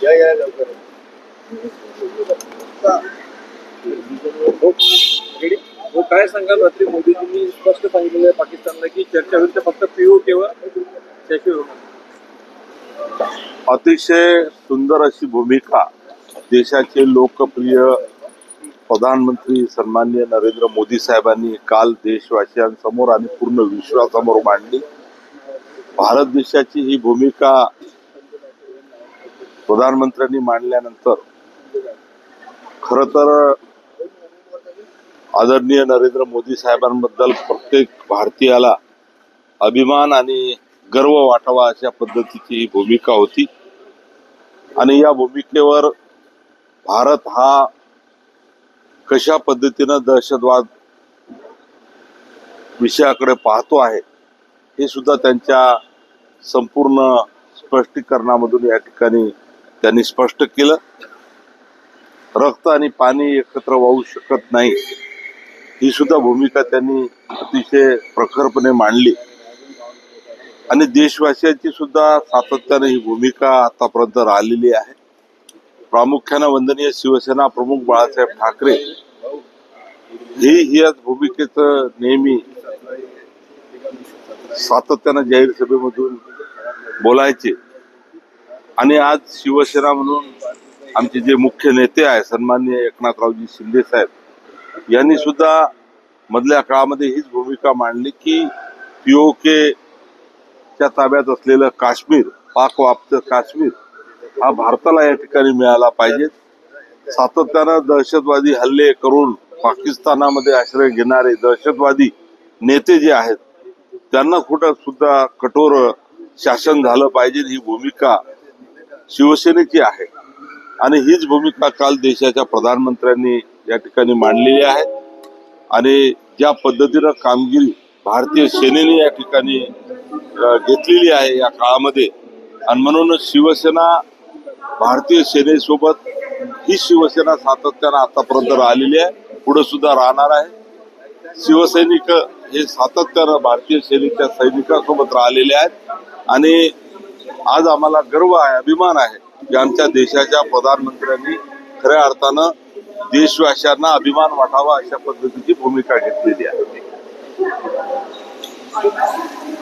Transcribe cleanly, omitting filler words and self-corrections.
या या लवकर. हो, काय सांगाल? रात्री मोदीजींनी स्पष्ट सांगितलेलं आहे पाकिस्तानला की चर्चा होईल फक्त पीओके वर त्याशिवाय होणार. अतिशय सुंदर अशी भूमिका देशाचे लोकप्रिय प्रधानमंत्री सन्माननीय नरेंद्र मोदी साहेबांनी काल देशवासियांसमोर आणि पूर्ण विश्वासमोर मांडली. भारत देशाची ही भूमिका प्रधानमंत्र्यांनी मांडल्यानंतर खर तर आदरणीय नरेंद्र मोदी साहेबांबद्दल प्रत्येक भारतीयाला अभिमान आणि गर्व वाटावा अशा पद्धतीची ही भूमिका होती. आणि या भूमिकेवर भारत हा कशा पद्धतीनं दहशतवाद विषयाकडे पाहतो आहे हे सुद्धा त्यांच्या संपूर्ण स्पष्टीकरणामधून या ठिकाणी त्यांनी स्पष्ट केलं. रक्त आणि पाणी एकत्र वाहू शकत नाही ही सुद्धा भूमिका त्यांनी अतिशय प्रखरपणे मांडली. आणि देशवासियांची सुद्धा सातत्याने ही भूमिका आतापर्यंत राहिलेली आहे. प्रामुख्याने वंदनीय शिवसेना प्रमुख बाळासाहेब ठाकरे ही याच भूमिकेचं नेहमी सातत्यानं जाहीर सभेमधून बोलायचे. आणि आज शिवसेना म्हणून आमचे जे मुख्य नेते आहे सन्माननीय एकनाथरावजी शिंदे साहेब यांनी सुद्धा मधल्या काळामध्ये हीच भूमिका मांडली की पीओके च्या ताब्यात असलेलं काश्मीर, पाक व्याप्त काश्मीर हा भारताला या ठिकाणी मिळाला पाहिजे. सातत्यानं दहशतवादी हल्ले करून पाकिस्तानामध्ये आश्रय घेणारे दहशतवादी नेते जे आहेत त्यांना कुठं सुद्धा कठोर शासन झालं पाहिजे ही भूमिका शिवसेनेची आहे. आणि हीच भूमिका काल देशाच्या प्रधानमंत्र्यांनी या ठिकाणी मांडलेली आहे. आणि ज्या पद्धतीनं कामगिरी भारतीय सेनेने या ठिकाणी घेतलेली आहे या काळामध्ये आणि म्हणून शिवसेना भारतीय सेनेसोबत ही शिवसेना सातत्यानं आतापर्यंत राहिलेली आहे, पुढे सुद्धा राहणार आहे. शिवसैनिक हे सातत्यानं भारतीय सेनेच्या सैनिकांसोबत राहिलेले आहेत. आणि आज आम्हाला गर्व आहे, अभिमान आहे की आमच्या देशाच्या प्रधानमंत्र्यांनी खऱ्या अर्थानं देशवासियांना अभिमान वाटावा अशा पद्धतीची भूमिका घेतलेली आहे.